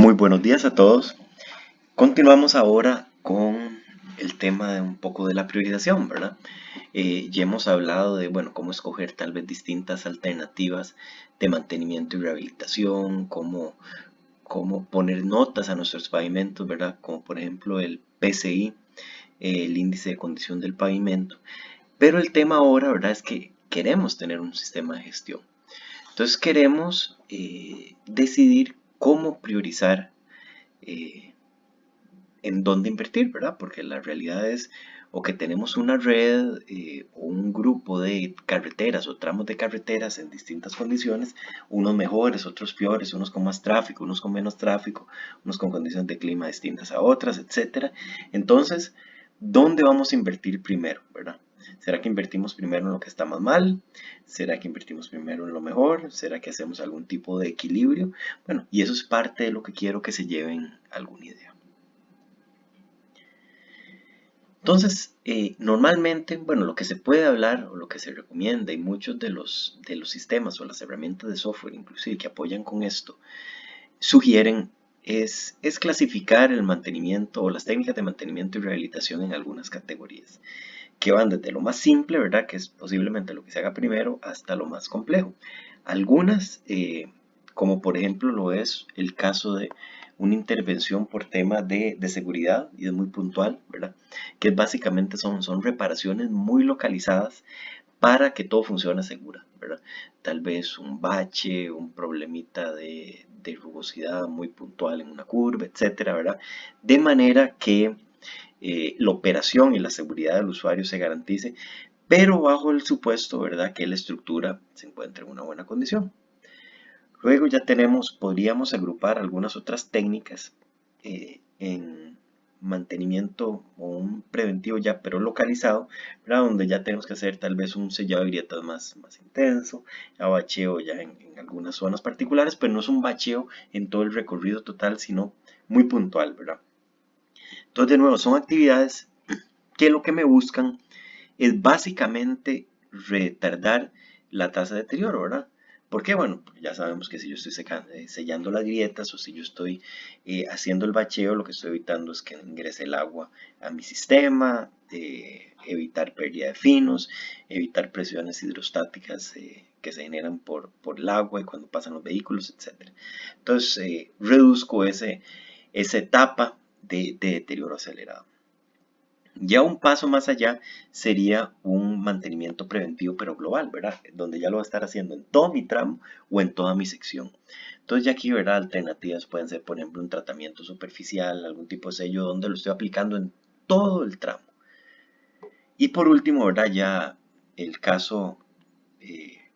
Muy buenos días a todos. Continuamos ahora con el tema de un poco de la priorización, ¿verdad? Ya hemos hablado de, bueno, cómo escoger tal vez distintas alternativas de mantenimiento y rehabilitación, cómo poner notas a nuestros pavimentos, ¿verdad? Como por ejemplo el PCI, el índice de condición del pavimento. Pero el tema ahora, ¿verdad? Es que queremos tener un sistema de gestión. Entonces queremos decidir cómo priorizar en dónde invertir, ¿verdad? Porque la realidad es o que tenemos una red o un grupo de carreteras o tramos de carreteras en distintas condiciones, unos mejores, otros peores, unos con más tráfico, unos con menos tráfico, unos con condiciones de clima distintas a otras, etcétera. Entonces, ¿dónde vamos a invertir primero, verdad? ¿Será que invertimos primero en lo que está más mal? ¿Será que invertimos primero en lo mejor? ¿Será que hacemos algún tipo de equilibrio? Bueno, y eso es parte de lo que quiero que se lleven alguna idea. Entonces, normalmente, bueno, lo que se puede hablar o lo que se recomienda y muchos de los sistemas o las herramientas de software inclusive que apoyan con esto, sugieren es clasificar el mantenimiento o las técnicas de mantenimiento y rehabilitación en algunas categorías, que van desde lo más simple, ¿verdad? Que es posiblemente lo que se haga primero, hasta lo más complejo. Algunas, como por ejemplo lo es el caso de una intervención por tema de seguridad, y es muy puntual, ¿verdad? Que básicamente son reparaciones muy localizadas para que todo funcione segura, ¿verdad? Tal vez un bache, un problemita de rugosidad muy puntual en una curva, etcétera, ¿verdad? De manera que la operación y la seguridad del usuario se garantice, pero bajo el supuesto, ¿verdad?, que la estructura se encuentre en una buena condición. Luego ya podríamos agrupar algunas otras técnicas en mantenimiento o un preventivo ya, pero localizado, ¿verdad? Donde ya tenemos que hacer tal vez un sellado de grietas más intenso, a bacheo ya en algunas zonas particulares, pero no es un bacheo en todo el recorrido total, sino muy puntual, ¿verdad? Entonces, de nuevo, son actividades que lo que me buscan es básicamente retardar la tasa de deterioro, ¿verdad? ¿Por qué? Bueno, ya sabemos que si yo estoy sellando las grietas o si yo estoy haciendo el bacheo, lo que estoy evitando es que ingrese el agua a mi sistema, evitar pérdida de finos, evitar presiones hidrostáticas que se generan por el agua y cuando pasan los vehículos, etc. Entonces, reduzco esa etapa de deterioro acelerado. Ya un paso más allá sería un mantenimiento preventivo pero global, ¿verdad? Donde ya lo va a estar haciendo en todo mi tramo o en toda mi sección. Entonces ya aquí, ¿verdad? Alternativas pueden ser, por ejemplo, un tratamiento superficial, algún tipo de sello donde lo estoy aplicando en todo el tramo. Y por último, ¿verdad? Ya el caso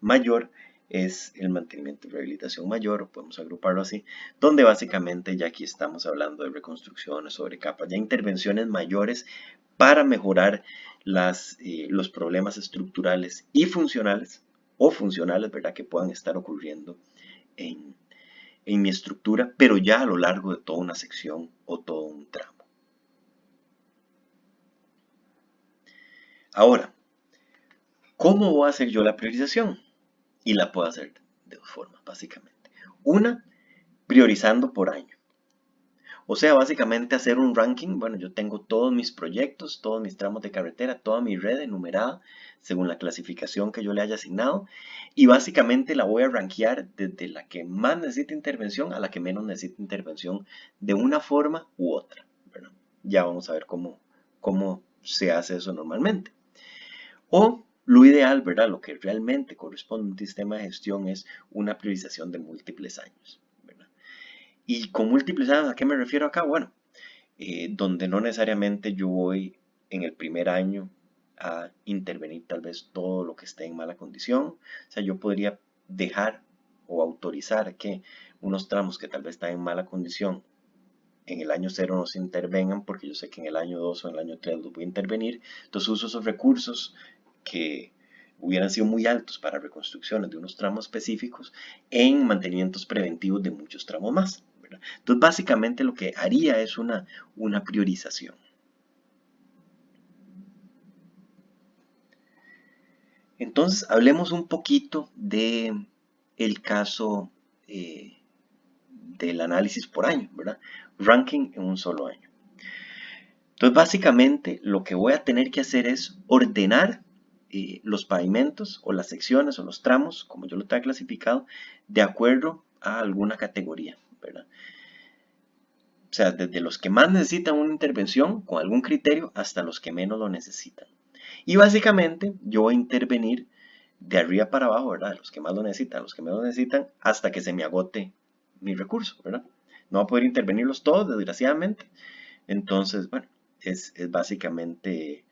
mayor es el mantenimiento y rehabilitación mayor, o podemos agruparlo así, donde básicamente ya aquí estamos hablando de reconstrucciones sobre capas, ya intervenciones mayores para mejorar los problemas estructurales y funcionales, o funcionales, ¿verdad?, que puedan estar ocurriendo en, en mi estructura, pero ya a lo largo de toda una sección o todo un tramo. Ahora, ¿cómo voy a hacer yo la priorización? Y la puedo hacer de dos formas, básicamente. Una, priorizando por año. O sea, básicamente hacer un ranking. Bueno, yo tengo todos mis proyectos, todos mis tramos de carretera, toda mi red enumerada según la clasificación que yo le haya asignado. Y básicamente la voy a rankear desde la que más necesita intervención a la que menos necesita intervención de una forma u otra, ¿verdad? Ya vamos a ver cómo se hace eso normalmente. O lo ideal, ¿verdad? Lo que realmente corresponde a un sistema de gestión es una priorización de múltiples años, ¿verdad? Y con múltiples años, ¿a qué me refiero acá? Bueno, donde no necesariamente yo voy en el primer año a intervenir tal vez todo lo que esté en mala condición. O sea, yo podría dejar o autorizar que unos tramos que tal vez están en mala condición en el año 0 no se intervengan porque yo sé que en el año 2 o en el año 3 los voy a intervenir. Entonces uso esos recursos que hubieran sido muy altos para reconstrucciones de unos tramos específicos en mantenimientos preventivos de muchos tramos más, ¿verdad? Entonces básicamente lo que haría es una priorización. Entonces hablemos un poquito de el caso del análisis por año, ¿verdad? Ranking en un solo año. Entonces, básicamente, lo que voy a tener que hacer es ordenar los pavimentos o las secciones o los tramos, como yo lo tenga clasificado, de acuerdo a alguna categoría, ¿verdad? O sea, desde los que más necesitan una intervención con algún criterio hasta los que menos lo necesitan. Y básicamente yo voy a intervenir de arriba para abajo, ¿verdad? Los que más lo necesitan, los que menos lo necesitan, hasta que se me agote mi recurso, ¿verdad? No voy a poder intervenirlos todos, desgraciadamente. Entonces, bueno, es básicamente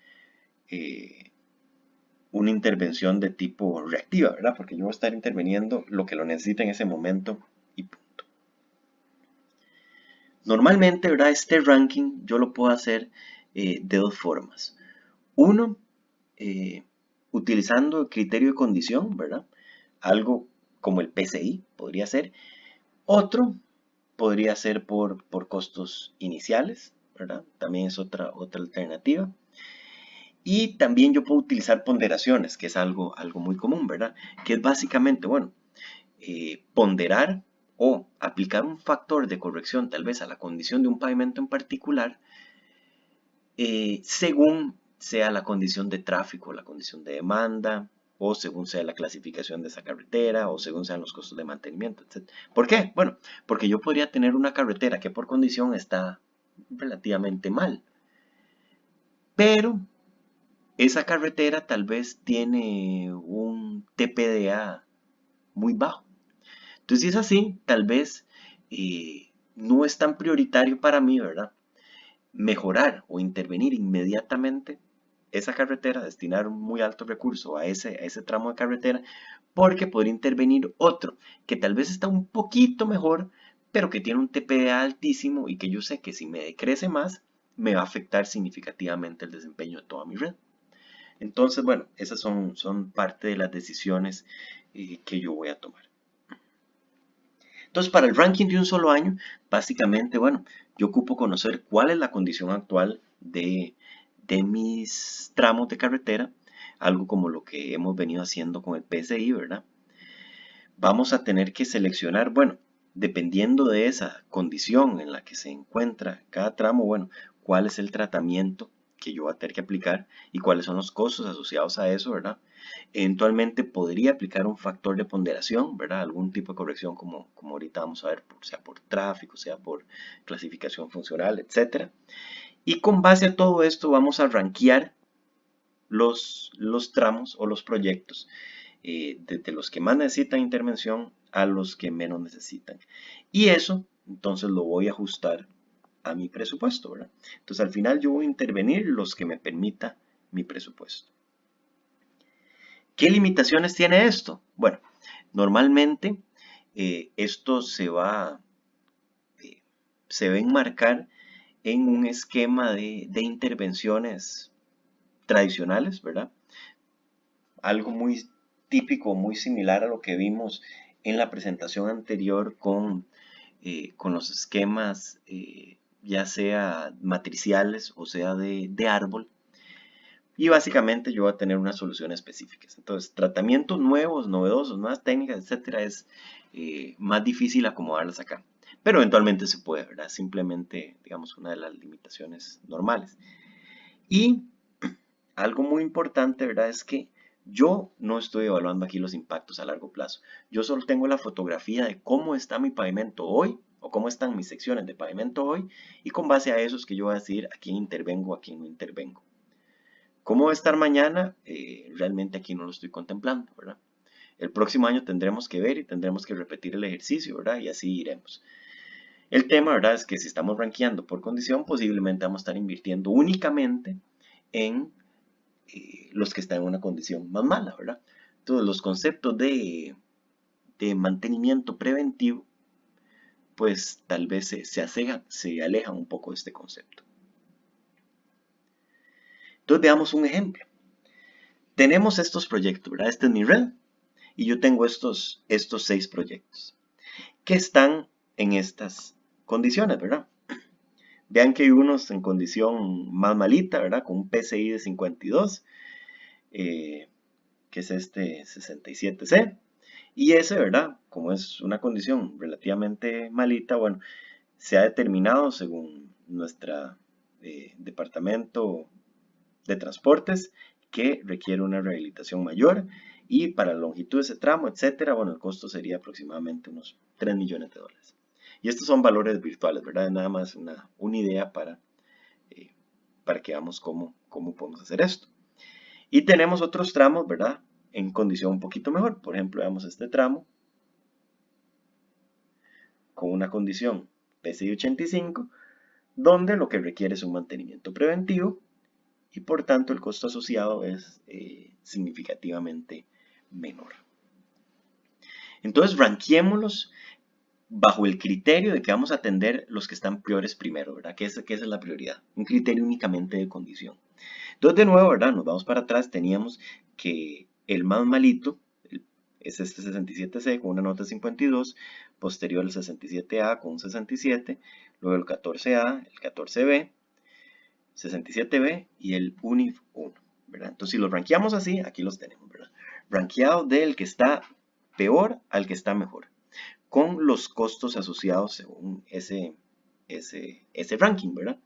una intervención de tipo reactiva, ¿verdad? Porque yo voy a estar interviniendo lo que lo necesita en ese momento y punto. Normalmente, ¿verdad? Este ranking yo lo puedo hacer de dos formas. Uno, utilizando el criterio de condición, ¿verdad? Algo como el PCI podría ser. Otro podría ser por costos iniciales, ¿verdad? También es otra alternativa. Y también yo puedo utilizar ponderaciones, que es algo muy común, ¿verdad? Que es básicamente, bueno, ponderar o aplicar un factor de corrección tal vez a la condición de un pavimento en particular, según sea la condición de tráfico, la condición de demanda, o según sea la clasificación de esa carretera, o según sean los costos de mantenimiento, etc. ¿Por qué? Bueno, porque yo podría tener una carretera que por condición está relativamente mal, pero esa carretera tal vez tiene un TPDA muy bajo. Entonces, si es así, tal vez no es tan prioritario para mí, ¿verdad? Mejorar o intervenir inmediatamente esa carretera, destinar un muy alto recurso a ese tramo de carretera, porque podría intervenir otro que tal vez está un poquito mejor, pero que tiene un TPDA altísimo y que yo sé que si me decrece más, me va a afectar significativamente el desempeño de toda mi red. Entonces, bueno, esas son parte de las decisiones que yo voy a tomar. Entonces, para el ranking de un solo año, básicamente, bueno, yo ocupo conocer cuál es la condición actual de mis tramos de carretera, algo como lo que hemos venido haciendo con el PSI, ¿verdad? Vamos a tener que seleccionar, bueno, dependiendo de esa condición en la que se encuentra cada tramo, bueno, cuál es el tratamiento que yo voy a tener que aplicar y cuáles son los costos asociados a eso, ¿verdad? Eventualmente podría aplicar un factor de ponderación, ¿verdad? Algún tipo de corrección como ahorita vamos a ver, sea por tráfico, sea por clasificación funcional, etc. Y con base a todo esto vamos a rankear los tramos o los proyectos, desde los que más necesitan intervención a los que menos necesitan. Y eso, entonces, lo voy a ajustar a mi presupuesto, ¿verdad? Entonces, al final yo voy a intervenir los que me permita mi presupuesto. ¿Qué limitaciones tiene esto? Bueno, normalmente esto se va a enmarcar en un esquema de intervenciones tradicionales, ¿verdad? Algo muy típico, muy similar a lo que vimos en la presentación anterior con los esquemas, ya sea matriciales o sea de árbol. Y básicamente yo voy a tener unas soluciones específicas. Entonces, tratamientos nuevos, novedosos, nuevas técnicas, etcétera, es más difícil acomodarlas acá. Pero eventualmente se puede, ¿verdad? Simplemente, digamos, una de las limitaciones normales. Y algo muy importante, ¿verdad? Es que yo no estoy evaluando aquí los impactos a largo plazo. Yo solo tengo la fotografía de cómo está mi pavimento hoy o cómo están mis secciones de pavimento hoy y con base a eso es que yo voy a decidir a quién intervengo, a quién no intervengo. ¿Cómo va a estar mañana? Realmente aquí no lo estoy contemplando, ¿verdad? El próximo año tendremos que ver y tendremos que repetir el ejercicio, ¿verdad? Y así iremos. El tema, ¿verdad? Es que si estamos rankeando por condición, posiblemente vamos a estar invirtiendo únicamente en los que están en una condición más mala, ¿verdad? Entonces, los conceptos de mantenimiento preventivo, pues tal vez se alejan un poco de este concepto. Entonces, veamos un ejemplo. Tenemos estos proyectos, ¿verdad? Este es mi red y yo tengo estos 6 proyectos que están en estas condiciones, ¿verdad? Vean que hay unos en condición más malita, ¿verdad? Con un PCI de 52, que es este 67C. Y ese, ¿verdad? Como es una condición relativamente malita, bueno, se ha determinado según nuestro departamento de transportes que requiere una rehabilitación mayor y para la longitud de ese tramo, etcétera, bueno, el costo sería aproximadamente unos 3 millones de dólares. Y estos son valores virtuales, ¿verdad? Nada más una idea eh, para que veamos cómo podemos hacer esto. Y tenemos otros tramos, ¿verdad? En condición un poquito mejor. Por ejemplo, veamos este tramo con una condición PCI 85, donde lo que requiere es un mantenimiento preventivo y por tanto el costo asociado es significativamente menor. Entonces, ranqueémoslos bajo el criterio de que vamos a atender los que están peores primero, ¿verdad? Que esa es la prioridad, un criterio únicamente de condición. Entonces, de nuevo, ¿verdad? Nos vamos para atrás, teníamos que el más malito es este 67C con una nota 52, posterior el 67A con un 67, luego el 14A, el 14B, 67B y el UNIF 1, ¿verdad? Entonces, si los rankeamos así, aquí los tenemos, ¿verdad? Rankeado del que está peor al que está mejor, con los costos asociados según ese ranking, ¿verdad?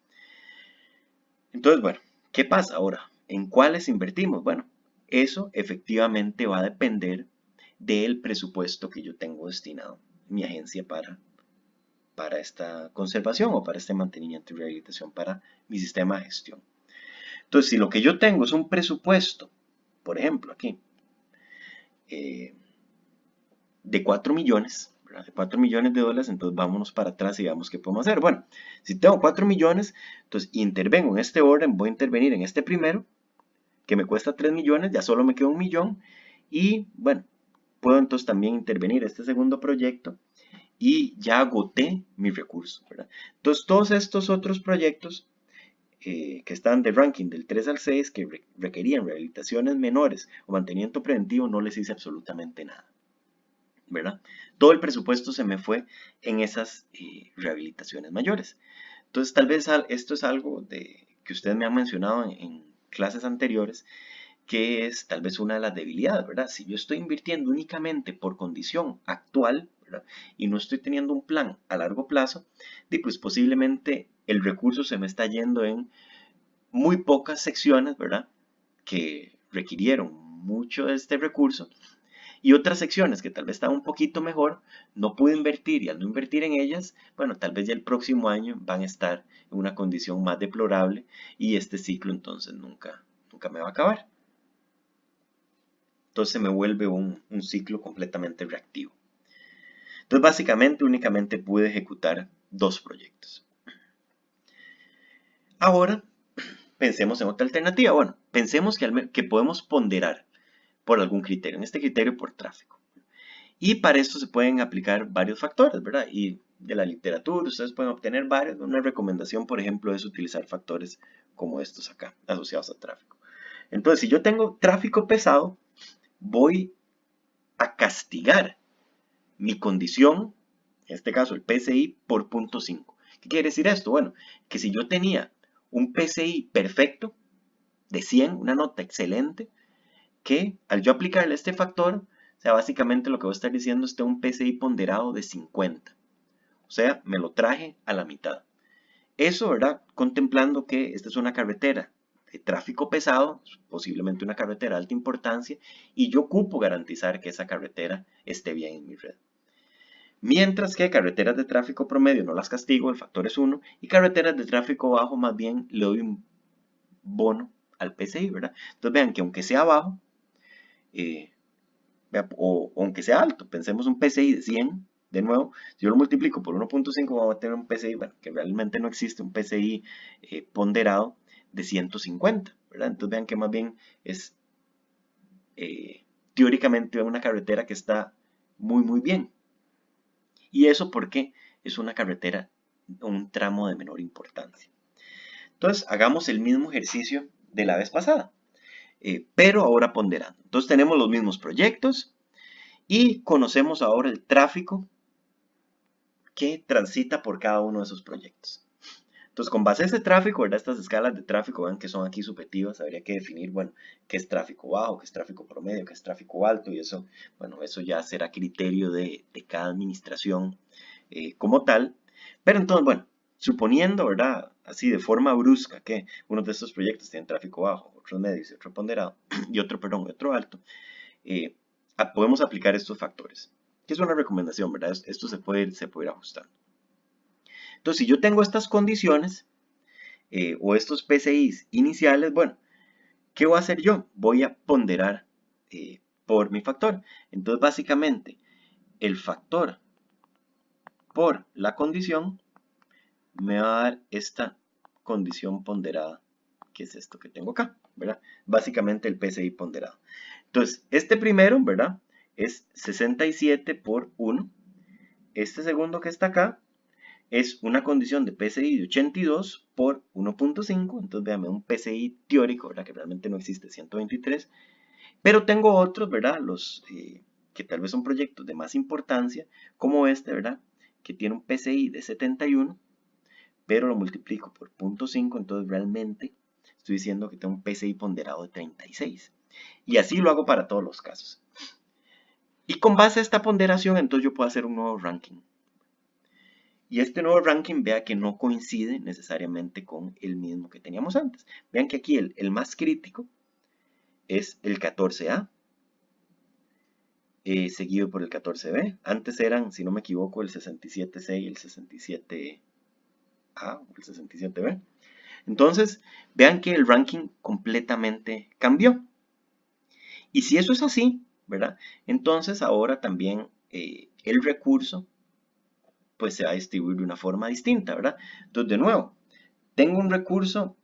Entonces, bueno, ¿qué pasa ahora? ¿En cuáles invertimos? Bueno, eso efectivamente va a depender del presupuesto que yo tengo destinado en mi agencia para esta conservación o para este mantenimiento y rehabilitación para mi sistema de gestión. Entonces, si lo que yo tengo es un presupuesto, por ejemplo, aquí, de 4 millones, ¿verdad? De 4 millones de dólares, entonces vámonos para atrás y veamos qué podemos hacer. Bueno, si tengo 4 millones, entonces intervengo en este orden, voy a intervenir en este primero, que me cuesta 3 millones, ya solo me queda 1 millón, y bueno, puedo entonces también intervenir este segundo proyecto y ya agoté mi recurso, ¿verdad? Entonces todos estos otros proyectos que están de ranking del 3 al 6, que requerían rehabilitaciones menores o mantenimiento preventivo, no les hice absolutamente nada, ¿verdad? Todo el presupuesto se me fue en esas rehabilitaciones mayores. Entonces tal vez esto es algo que ustedes me han mencionado en clases anteriores, que es tal vez una de las debilidades, ¿verdad? Si yo estoy invirtiendo únicamente por condición actual, ¿verdad? Y no estoy teniendo un plan a largo plazo, pues posiblemente el recurso se me está yendo en muy pocas secciones, ¿verdad? Que requirieron mucho de este recurso y otras secciones que tal vez estaban un poquito mejor, no pude invertir y al no invertir en ellas, bueno, tal vez ya el próximo año van a estar en una condición más deplorable y este ciclo entonces nunca me va a acabar. Entonces se me vuelve un ciclo completamente reactivo. Entonces básicamente únicamente pude ejecutar 2 proyectos. Ahora pensemos en otra alternativa. Bueno, pensemos que podemos ponderar por algún criterio, en este criterio por tráfico. Y para esto se pueden aplicar varios factores, ¿verdad? Y de la literatura ustedes pueden obtener varios. Una recomendación, por ejemplo, es utilizar factores como estos acá, asociados a tráfico. Entonces, si yo tengo tráfico pesado, voy a castigar mi condición, en este caso el PCI, por 0.5. ¿Qué quiere decir esto? Bueno, que si yo tenía un PCI perfecto de 100, una nota excelente, que al yo aplicarle este factor, o sea, básicamente lo que voy a estar diciendo es que un PCI ponderado de 50. O sea, me lo traje a la mitad. Eso, ¿verdad? Contemplando que esta es una carretera de tráfico pesado, posiblemente una carretera de alta importancia, y yo ocupo garantizar que esa carretera esté bien en mi red. Mientras que carreteras de tráfico promedio no las castigo, el factor es 1, y carreteras de tráfico bajo más bien le doy un bono al PCI, ¿verdad? Entonces vean que aunque sea bajo, o aunque sea alto, pensemos un PCI de 100, de nuevo, si yo lo multiplico por 1.5 vamos a tener un PCI, bueno, que realmente no existe, un PCI ponderado de 150, ¿verdad? Entonces vean que más bien es teóricamente una carretera que está muy bien. Y eso porque es una carretera, un tramo de menor importancia. Entonces, hagamos el mismo ejercicio de la vez pasada, pero ahora ponderando. Entonces, tenemos los mismos proyectos y conocemos ahora el tráfico que transita por cada uno de esos proyectos. Entonces, con base a ese tráfico, ¿verdad? Estas escalas de tráfico, vean que son aquí subjetivas, habría que definir, bueno, qué es tráfico bajo, qué es tráfico promedio, qué es tráfico alto, y eso, bueno, eso ya será criterio de cada administración como tal. Pero entonces, bueno, suponiendo, ¿verdad? Así de forma brusca que uno de estos proyectos tiene tráfico bajo, otros medios y otro ponderado, y otro, perdón, otro alto, eh, podemos aplicar estos factores. Que es una recomendación, ¿verdad? Esto se puede ir ajustando. Entonces, si yo tengo estas condiciones o estos PCIs iniciales, bueno, ¿qué voy a hacer yo? Voy a ponderar por mi factor. Entonces, básicamente, el factor por la condición me va a dar esta condición ponderada, que es esto que tengo acá, ¿verdad? Básicamente el PCI ponderado. Entonces, este primero, ¿verdad? Es 67 por 1. Este segundo que está acá es una condición de PCI de 82 por 1.5. Entonces, véame, un PCI teórico, ¿verdad? Que realmente no existe, 123. Pero tengo otros, ¿verdad? Los que tal vez son proyectos de más importancia, como este, ¿verdad? Que tiene un PCI de 71, pero lo multiplico por 0.5, entonces realmente estoy diciendo que tengo un PCI ponderado de 36. Y así lo hago para todos los casos. Y con base a esta ponderación, entonces yo puedo hacer un nuevo ranking. Y este nuevo ranking, vea que no coincide necesariamente con el mismo que teníamos antes. Vean que aquí el más crítico es el 14A, seguido por el 14B. Antes eran, si no me equivoco, el 67C y el 67A o el 67B. Entonces, vean que el ranking completamente cambió. Y si eso es así, ¿verdad? Entonces ahora también el recurso pues se va a distribuir de una forma distinta, ¿verdad? Entonces, de nuevo, tengo un recurso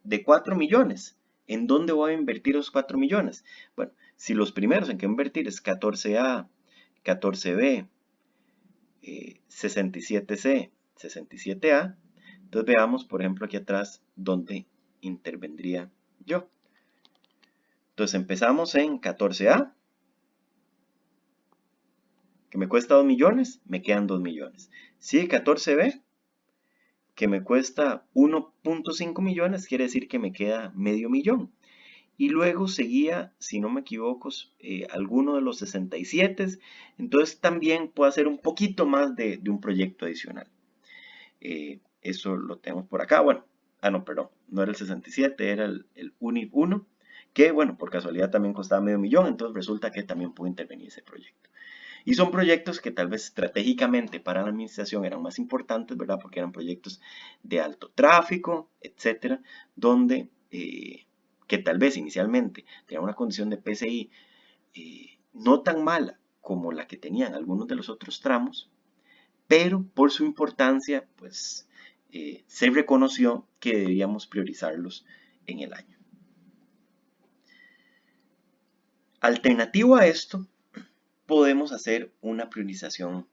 de 4 millones. ¿En dónde voy a invertir los 4 millones? Bueno, si los primeros en que invertir es 14A, 14B, 67C, 67A, entonces veamos, por ejemplo, aquí atrás, dónde intervendría yo. Entonces empezamos en 14A, que me cuesta 2 millones, me quedan 2 millones. Sigue 14B, que me cuesta 1.5 millones, quiere decir que me queda medio millón. Y luego seguía, si no me equivoco, alguno de los 67, entonces también puedo hacer un poquito más de un proyecto adicional. Eso lo tenemos por acá, bueno, no, perdón, no era el 67, era el UNIF 1, que bueno, por casualidad también costaba medio millón, entonces resulta que también puedo intervenir ese proyecto. Y son proyectos que tal vez estratégicamente para la administración eran más importantes, ¿verdad? Porque eran proyectos de alto tráfico, etcétera, donde que tal vez inicialmente tenían una condición de PCI no tan mala como la que tenían algunos de los otros tramos, pero por su importancia, pues se reconoció que debíamos priorizarlos en el año. Alternativo a esto, podemos hacer una priorización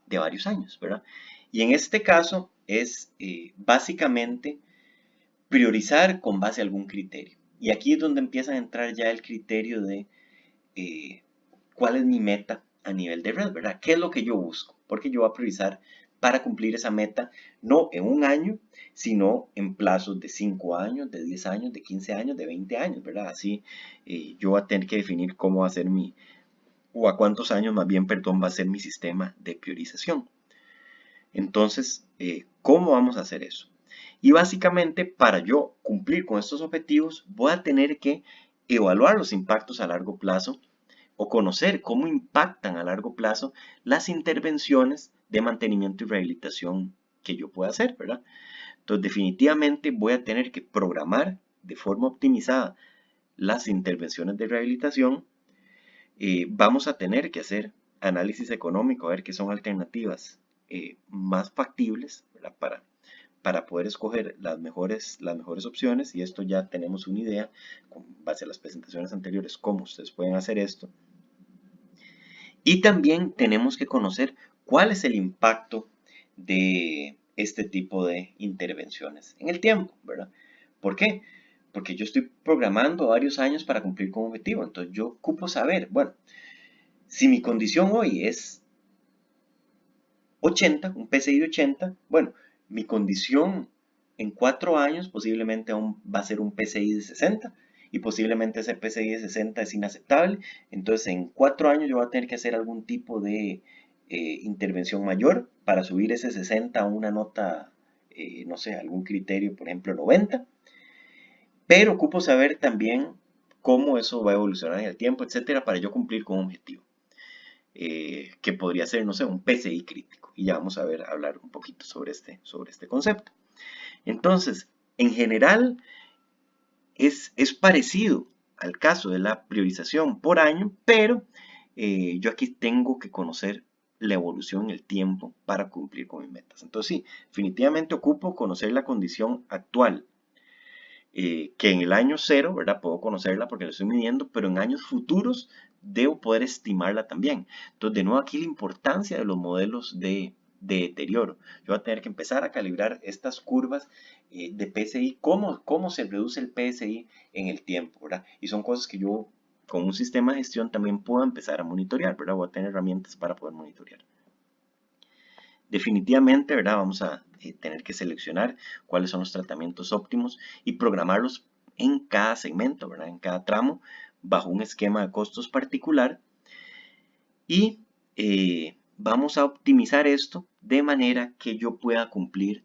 de varios años, ¿verdad? Y en este caso es básicamente priorizar con base a algún criterio. Y aquí es donde empieza a entrar ya el criterio de cuál es mi meta a nivel de red, ¿verdad? ¿Qué es lo que yo busco? Porque yo voy a priorizar para cumplir esa meta, no en un año, sino en plazos de 5 años, de 10 años, de 15 años, de 20 años, ¿verdad? Así yo voy a tener que definir cómo va a ser o a cuántos años más bien, perdón, va a ser mi sistema de priorización. Entonces, ¿cómo vamos a hacer eso? Y básicamente, para yo cumplir con estos objetivos, voy a tener que evaluar los impactos a largo plazo o conocer cómo impactan a largo plazo las intervenciones de mantenimiento y rehabilitación que yo pueda hacer, ¿verdad? Entonces, definitivamente voy a tener que programar de forma optimizada las intervenciones de rehabilitación. Vamos a tener que hacer análisis económico, a ver qué son alternativas más factibles, ¿verdad? Para poder escoger las mejores opciones, y esto ya tenemos una idea con base a las presentaciones anteriores cómo ustedes pueden hacer esto. Y también tenemos que conocer cuál es el impacto de este tipo de intervenciones en el tiempo, ¿verdad? ¿Por qué? Porque yo estoy programando varios años para cumplir con un objetivo, entonces yo ocupo saber, bueno, si mi condición hoy es 80, un PCI de 80, bueno, mi condición en 4 años posiblemente aún va a ser un PCI de 60 y posiblemente ese PCI de 60 es inaceptable. Entonces en 4 años yo voy a tener que hacer algún tipo de intervención mayor para subir ese 60 a una nota, no sé, algún criterio, por ejemplo 90. Pero ocupo saber también cómo eso va a evolucionar en el tiempo, etcétera, para yo cumplir con un objetivo. Que podría ser, no sé, un PCI crítico. Y ya vamos a ver, hablar un poquito sobre este concepto. Entonces, en general, es parecido al caso de la priorización por año, pero yo aquí tengo que conocer la evolución en el tiempo para cumplir con mis metas. Entonces, sí, definitivamente ocupo conocer la condición actual, que en el año cero, ¿verdad? Puedo conocerla porque la estoy midiendo, pero en años futuros debo poder estimarla también. Entonces, de nuevo aquí la importancia de los modelos de deterioro. Yo voy a tener que empezar a calibrar estas curvas de PSI, cómo se reduce el PSI en el tiempo, ¿verdad? Y son cosas que yo con un sistema de gestión también puedo empezar a monitorear, ¿verdad? Voy a tener herramientas para poder monitorear. Definitivamente, ¿verdad? Vamos a tener que seleccionar cuáles son los tratamientos óptimos y programarlos en cada segmento, ¿verdad? En cada tramo, bajo un esquema de costos particular. Y vamos a optimizar esto de manera que yo pueda cumplir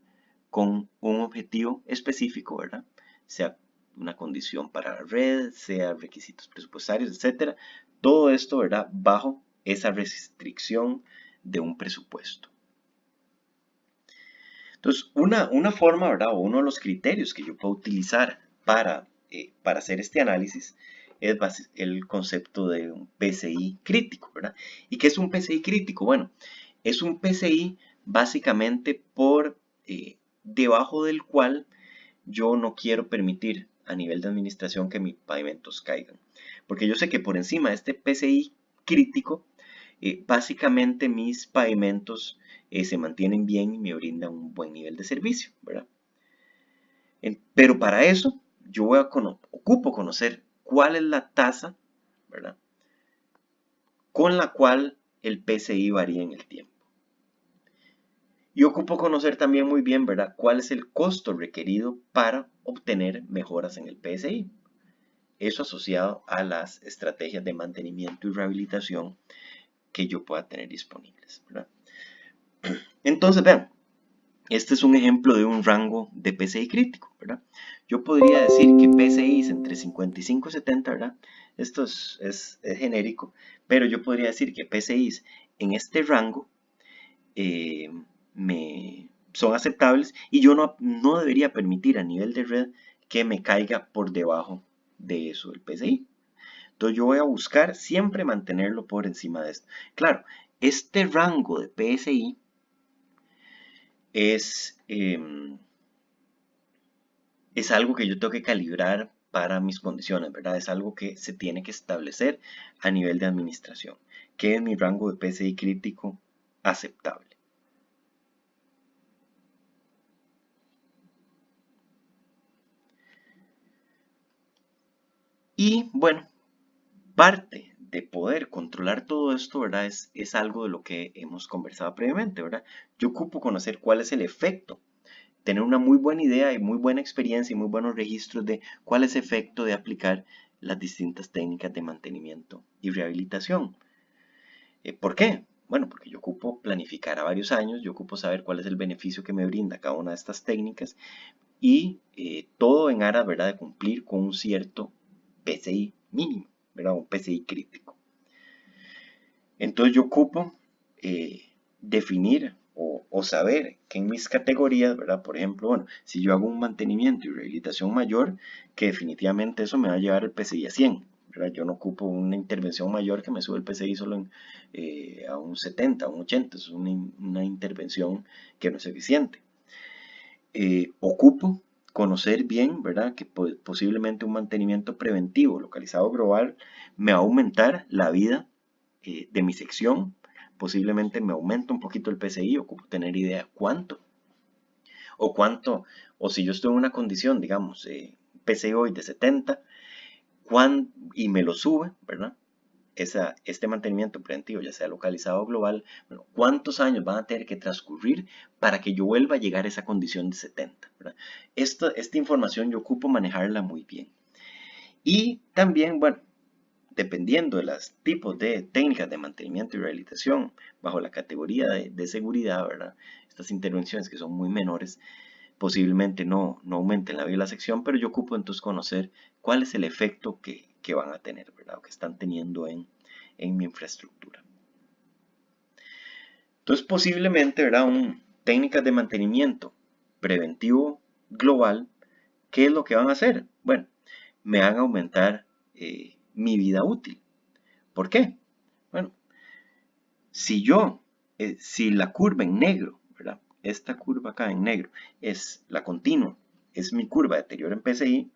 con un objetivo específico, ¿verdad? Sea una condición para la red, sea requisitos presupuestarios, etcétera. Todo esto, ¿verdad? Bajo esa restricción de un presupuesto. Entonces, una forma, ¿verdad? O uno de los criterios que yo puedo utilizar para hacer este análisis es el concepto de un PCI crítico, ¿verdad? ¿Y qué es un PCI crítico? Bueno, es un PCI básicamente por debajo del cual yo no quiero permitir a nivel de administración que mis pavimentos caigan. Porque yo sé que por encima de este PCI crítico, básicamente mis pavimentos se mantienen bien y me brindan un buen nivel de servicio, ¿verdad? Pero para eso yo ocupo conocer cuál es la tasa, ¿verdad? Con la cual el PCI varía en el tiempo. Y ocupo conocer también muy bien, ¿verdad? Cuál es el costo requerido para obtener mejoras en el PSI. Eso asociado a las estrategias de mantenimiento y rehabilitación que yo pueda tener disponibles, ¿verdad? Entonces, vean, este es un ejemplo de un rango de PCI crítico, ¿verdad? Yo podría decir que PCI es entre 55 y 70, ¿verdad? Esto es genérico, pero yo podría decir que PCI en este rango son aceptables y yo no debería permitir a nivel de red que me caiga por debajo de eso el PCI. Entonces yo voy a buscar siempre mantenerlo por encima de esto. Claro, este rango de PSI es algo que yo tengo que calibrar para mis condiciones, ¿verdad? Es algo que se tiene que establecer a nivel de administración. ¿Qué es mi rango de PSI crítico aceptable? Y bueno, parte de poder controlar todo esto, ¿verdad? Es algo de lo que hemos conversado previamente, ¿verdad? Yo ocupo conocer cuál es el efecto, tener una muy buena idea y muy buena experiencia y muy buenos registros de cuál es el efecto de aplicar las distintas técnicas de mantenimiento y rehabilitación. ¿Por qué? Bueno, porque yo ocupo planificar a varios años, yo ocupo saber cuál es el beneficio que me brinda cada una de estas técnicas y todo en aras, ¿verdad?, de cumplir con un cierto PCI mínimo, ¿verdad?, un PCI crítico. Entonces yo ocupo definir o saber que en mis categorías, ¿verdad? Por ejemplo, bueno, si yo hago un mantenimiento y rehabilitación mayor, que definitivamente eso me va a llevar el PCI a 100, ¿verdad? Yo no ocupo una intervención mayor que me sube el PCI solo a un 70, a un 80, es una intervención que no es eficiente. Ocupo conocer bien, ¿verdad? Que posiblemente un mantenimiento preventivo localizado global me va a aumentar la vida de mi sección, posiblemente me aumenta un poquito el PCI, ocupo tener idea cuánto, o si yo estoy en una condición, digamos, PCI hoy de 70, y me lo sube, ¿verdad? Este mantenimiento preventivo, ya sea localizado o global, bueno, ¿cuántos años van a tener que transcurrir para que yo vuelva a llegar a esa condición de 70? ¿verdad? Esta información yo ocupo manejarla muy bien. Y también, bueno, dependiendo de los tipos de técnicas de mantenimiento y rehabilitación bajo la categoría de seguridad, ¿verdad? Estas intervenciones que son muy menores, posiblemente no aumenten la vida de la sección, pero yo ocupo entonces conocer cuál es el efecto que van a tener, ¿verdad? O que están teniendo en mi infraestructura. Entonces, posiblemente, ¿verdad? Técnicas de mantenimiento preventivo global, ¿qué es lo que van a hacer? Bueno, me van a aumentar mi vida útil. ¿Por qué? Bueno, si la curva en negro, ¿verdad? Esta curva acá en negro es la continua, es mi curva de deterioro en PCI,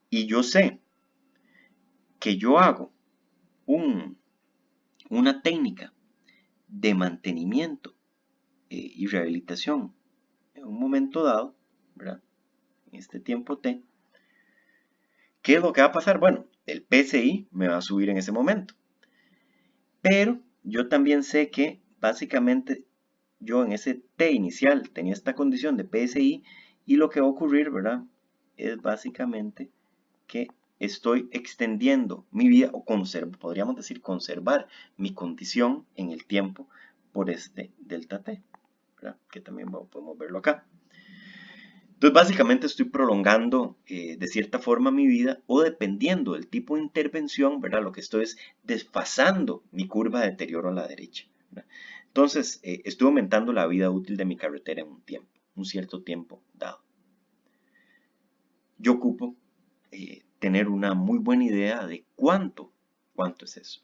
y yo sé que yo hago una técnica de mantenimiento y rehabilitación en un momento dado, ¿verdad? En este tiempo T, ¿qué es lo que va a pasar? Bueno, el PCI me va a subir en ese momento, pero yo también sé que básicamente yo en ese T inicial tenía esta condición de PSI y lo que va a ocurrir, ¿verdad? Es básicamente que estoy extendiendo mi vida o podríamos decir conservar mi condición en el tiempo por este delta T, ¿verdad? Que también podemos verlo acá. Entonces básicamente estoy prolongando de cierta forma mi vida o dependiendo del tipo de intervención, ¿verdad? Lo que estoy es desfasando mi curva de deterioro a la derecha, ¿verdad? Entonces estoy aumentando la vida útil de mi carretera en un cierto tiempo dado. Yo ocupo tener una muy buena idea de cuánto es eso.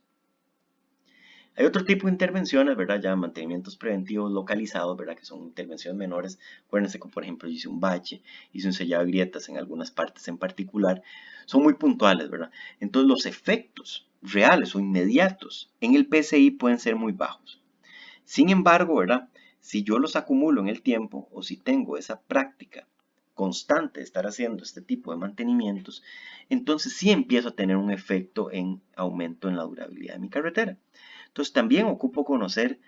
Hay otro tipo de intervenciones, ¿verdad? Ya mantenimientos preventivos localizados, ¿verdad? Que son intervenciones menores. Acuérdense que, por ejemplo, yo hice un bache, hice un sellado de grietas en algunas partes en particular. Son muy puntuales, ¿verdad? Entonces, los efectos reales o inmediatos en el PCI pueden ser muy bajos. Sin embargo, ¿verdad? Si yo los acumulo en el tiempo o si tengo esa práctica constante de estar haciendo este tipo de mantenimientos, entonces sí empiezo a tener un efecto en aumento en la durabilidad de mi carretera. Entonces también ocupo conocer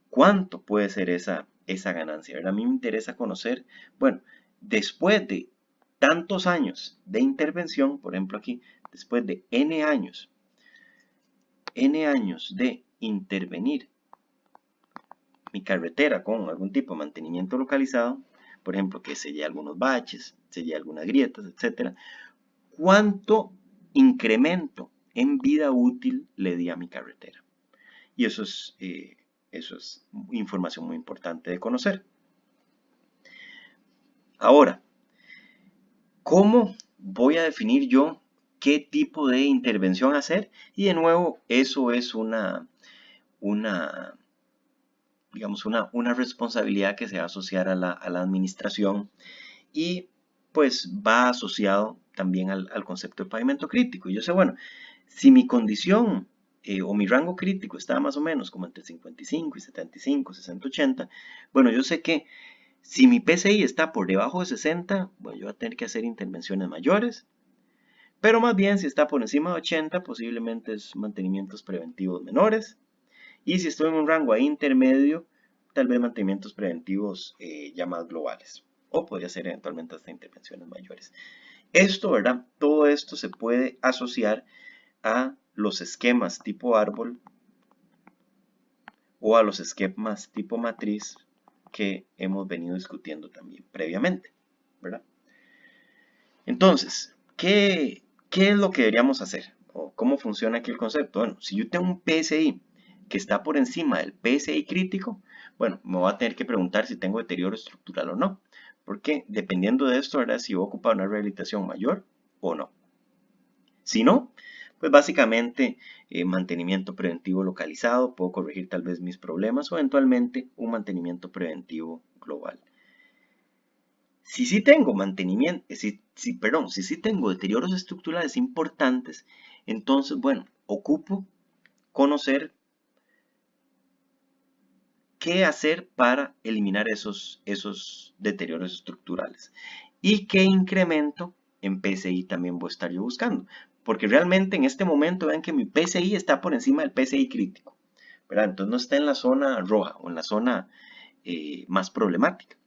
cuánto puede ser esa ganancia, ¿verdad? A mí me interesa conocer, bueno, después de tantos años de intervención, por ejemplo aquí, después de N años de intervenir mi carretera con algún tipo de mantenimiento localizado, por ejemplo, que selle algunos baches, selle algunas grietas, etc. ¿Cuánto incremento en vida útil le di a mi carretera? Y eso es información muy importante de conocer. Ahora, ¿cómo voy a definir yo qué tipo de intervención hacer? Y de nuevo, eso es digamos, una responsabilidad que se va a asociar a la administración y pues va asociado también al concepto de pavimento crítico. Y yo sé, bueno, si mi condición o mi rango crítico está más o menos como entre 55 y 75, 60, 80, bueno, yo sé que si mi PCI está por debajo de 60, bueno, yo voy a tener que hacer intervenciones mayores, pero más bien si está por encima de 80, posiblemente es mantenimientos preventivos menores, y si estoy en un rango ahí intermedio, tal vez mantenimientos preventivos ya más globales, o podría ser eventualmente hasta intervenciones mayores. Esto, ¿verdad? Todo esto se puede asociar a los esquemas tipo árbol o a los esquemas tipo matriz que hemos venido discutiendo también previamente, ¿verdad? Entonces, ¿qué es lo que deberíamos hacer? ¿O cómo funciona aquí el concepto? Bueno, si yo tengo un PSI que está por encima del PSI crítico, bueno, me voy a tener que preguntar si tengo deterioro estructural o no, porque dependiendo de esto, ¿verdad? Si voy a ocupar una rehabilitación mayor o no. Si no, pues básicamente mantenimiento preventivo localizado, puedo corregir tal vez mis problemas o eventualmente un mantenimiento preventivo global. Si sí tengo si sí tengo deterioros estructurales importantes, entonces, bueno, ocupo conocer qué hacer para eliminar esos deterioros estructurales y qué incremento en PSI también voy a estar yo buscando. Porque realmente en este momento vean que mi PSI está por encima del PSI crítico, ¿verdad? Entonces no está en la zona roja o en la zona más problemática.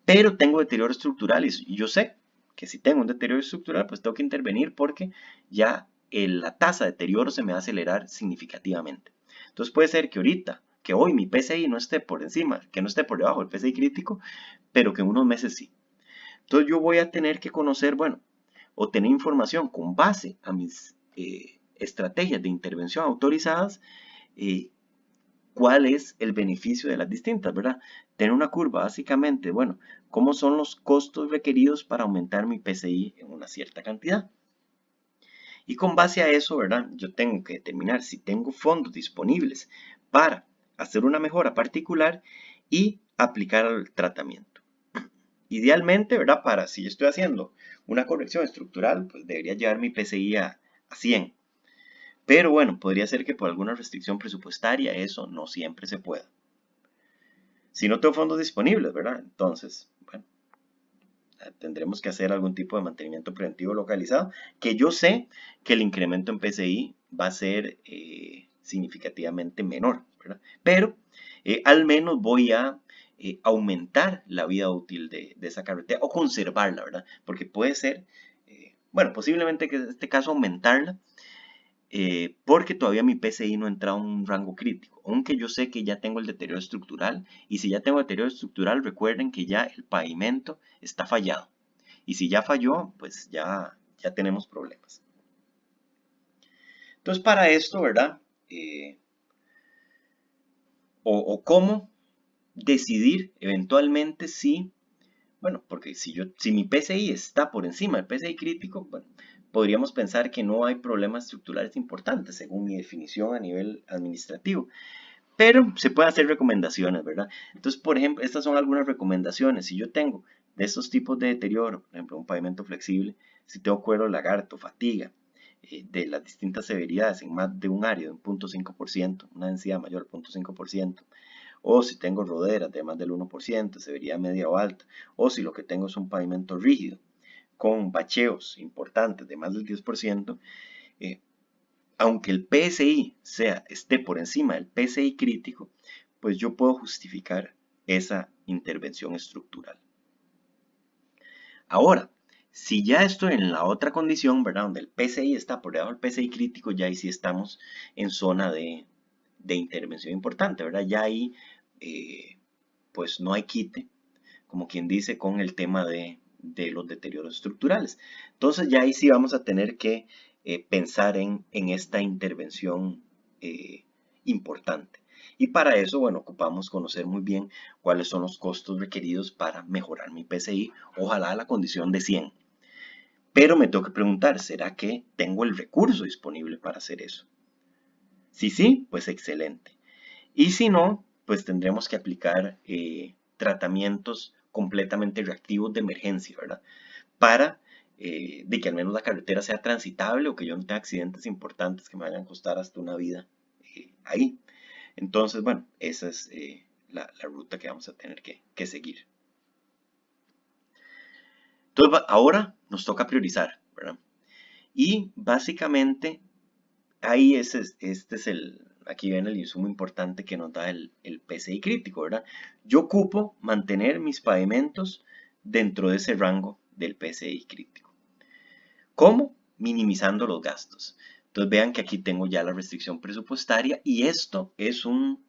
pero tengo deterioro estructural y yo sé que si tengo un deterioro estructural, pues tengo que intervenir porque ya la tasa de deterioro se me va a acelerar significativamente. Entonces puede ser que ahorita, que hoy mi PCI no esté por encima, que no esté por debajo del PCI crítico, pero que en unos meses sí. Entonces yo voy a tener que conocer, bueno, o tener información con base a mis estrategias de intervención autorizadas, cuál es el beneficio de las distintas, ¿verdad? Tener una curva, básicamente, bueno, cómo son los costos requeridos para aumentar mi PCI en una cierta cantidad. Y con base a eso, ¿verdad? Yo tengo que determinar si tengo fondos disponibles para hacer una mejora particular y aplicar el tratamiento. Idealmente, ¿verdad? Para si yo estoy haciendo una corrección estructural, pues debería llevar mi PCI a 100. Pero bueno, podría ser que por alguna restricción presupuestaria eso no siempre se pueda. Si no tengo fondos disponibles, ¿verdad? Entonces, bueno, tendremos que hacer algún tipo de mantenimiento preventivo localizado, que yo sé que el incremento en PCI va a ser significativamente menor, ¿verdad? Pero al menos voy a aumentar la vida útil de esa carretera o conservarla, ¿verdad? Porque puede ser, bueno, posiblemente que en este caso aumentarla, porque todavía mi PCI no ha entrado en un rango crítico, aunque yo sé que ya tengo el deterioro estructural, y si ya tengo deterioro estructural, recuerden que ya el pavimento está fallado, y si ya falló, pues ya tenemos problemas. Entonces para esto, ¿verdad? O cómo decidir eventualmente si, bueno, porque si mi PCI está por encima del PCI crítico, bueno, podríamos pensar que no hay problemas estructurales importantes según mi definición a nivel administrativo. Pero se pueden hacer recomendaciones, ¿verdad? Entonces, por ejemplo, estas son algunas recomendaciones. Si yo tengo de estos tipos de deterioro, por ejemplo, un pavimento flexible, si tengo cuero lagarto, fatiga, de las distintas severidades en más de un área de un 0.5%, una densidad mayor al 0.5%, o si tengo roderas de más del 1%, severidad media o alta, o si lo que tengo es un pavimento rígido con bacheos importantes de más del 10%, aunque el PSI esté por encima del PSI crítico, pues yo puedo justificar esa intervención estructural. Ahora, si ya estoy en la otra condición, ¿verdad? Donde el PSI está por debajo del PSI crítico, ya ahí sí estamos en zona de intervención importante, ¿verdad? Ya ahí, pues no hay quite, como quien dice, con el tema de los deterioros estructurales. Entonces ya ahí sí vamos a tener que pensar en esta intervención importante. Y para eso, bueno, ocupamos conocer muy bien cuáles son los costos requeridos para mejorar mi PCI, ojalá a la condición de 100. Pero me tengo que preguntar, ¿será que tengo el recurso disponible para hacer eso? Si sí, pues excelente. Y si no, pues tendremos que aplicar tratamientos completamente reactivos de emergencia, ¿verdad? Para de que al menos la carretera sea transitable o que yo no tenga accidentes importantes que me vayan a costar hasta una vida ahí. Entonces, bueno, esa es la ruta que vamos a tener que seguir. Entonces, ahora nos toca priorizar, ¿verdad? Y básicamente, ahí este es aquí viene el insumo importante que nos da el PCI crítico, ¿verdad? Yo ocupo mantener mis pavimentos dentro de ese rango del PCI crítico. ¿Cómo? Minimizando los gastos. Entonces vean que aquí tengo ya la restricción presupuestaria y esto es un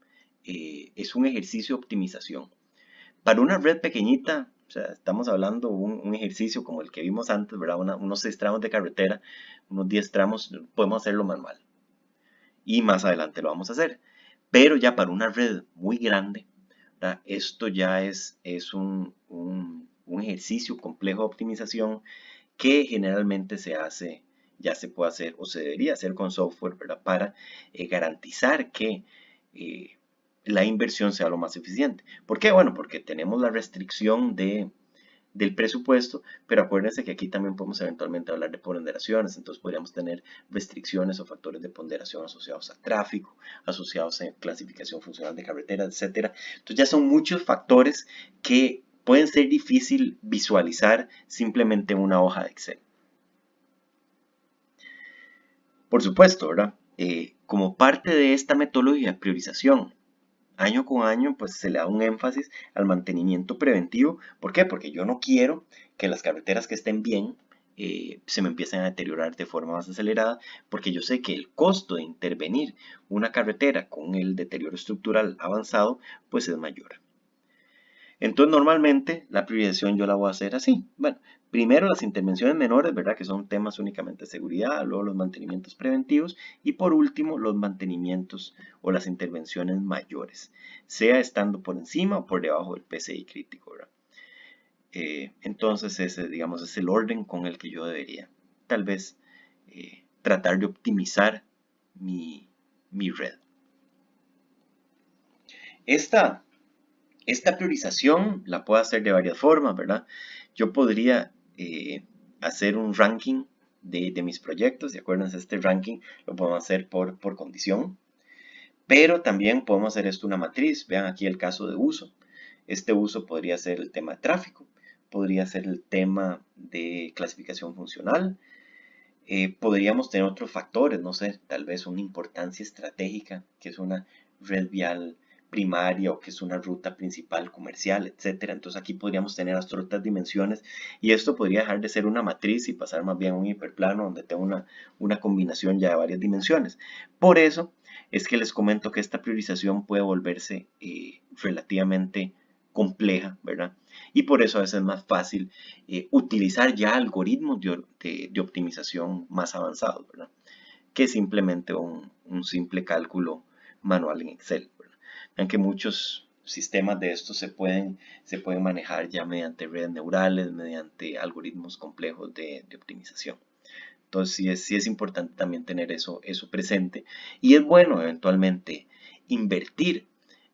ejercicio de optimización. Para una red pequeñita, o sea, estamos hablando de un ejercicio como el que vimos antes, ¿verdad? Unos 6 tramos de carretera, unos 10 tramos, podemos hacerlo manual. Y más adelante lo vamos a hacer. Pero ya para una red muy grande, ¿verdad? Esto ya es un ejercicio complejo de optimización que generalmente ya se puede hacer o se debería hacer con software, ¿verdad? Para garantizar que la inversión sea lo más eficiente. ¿Por qué? Bueno, porque tenemos la restricción del presupuesto, pero acuérdense que aquí también podemos eventualmente hablar de ponderaciones, entonces podríamos tener restricciones o factores de ponderación asociados a tráfico, asociados a clasificación funcional de carreteras, etcétera. Entonces ya son muchos factores que pueden ser difícil visualizar simplemente en una hoja de Excel. Por supuesto, ¿verdad? Como parte de esta metodología de priorización año con año, pues se le da un énfasis al mantenimiento preventivo. ¿Por qué? Porque yo no quiero que las carreteras que estén bien se me empiecen a deteriorar de forma más acelerada, porque yo sé que el costo de intervenir una carretera con el deterioro estructural avanzado, pues es mayor. Entonces, normalmente la priorización yo la voy a hacer así. Bueno, primero las intervenciones menores, ¿verdad? Que son temas únicamente de seguridad, luego los mantenimientos preventivos y por último los mantenimientos o las intervenciones mayores, sea estando por encima o por debajo del PCI crítico, ¿verdad? Entonces, ese, digamos, es el orden con el que yo debería, tal vez, tratar de optimizar mi red. Esta Esta priorización la puedo hacer de varias formas, ¿verdad? Yo podría hacer un ranking de mis proyectos, y acuérdense, este ranking lo podemos hacer por condición, pero también podemos hacer esto una matriz. Vean aquí el caso de uso. Este uso podría ser el tema de tráfico, podría ser el tema de clasificación funcional, podríamos tener otros factores, no sé, tal vez una importancia estratégica, que es una red vial primaria o que es una ruta principal comercial, etcétera. Entonces aquí podríamos tener hasta otras dimensiones y esto podría dejar de ser una matriz y pasar más bien a un hiperplano donde tengo una combinación ya de varias dimensiones. Por eso es que les comento que esta priorización puede volverse relativamente compleja, ¿verdad? Y por eso a veces es más fácil utilizar ya algoritmos de optimización más avanzados, ¿verdad? Que simplemente un simple cálculo manual en Excel, ¿verdad? Vean que muchos sistemas de estos se pueden manejar ya mediante redes neurales, mediante algoritmos complejos de optimización. Entonces sí es importante también tener eso presente y es bueno eventualmente invertir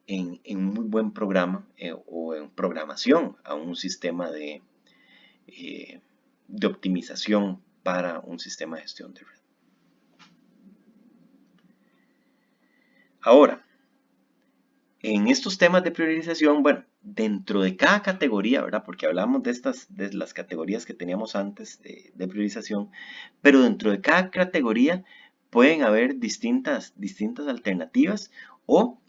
en un muy buen programa o en programación a un sistema de optimización para un sistema de gestión de red. Ahora, en estos temas de priorización, bueno, dentro de cada categoría, ¿verdad? Porque hablamos de las categorías que teníamos antes de priorización, pero dentro de cada categoría pueden haber distintas alternativas o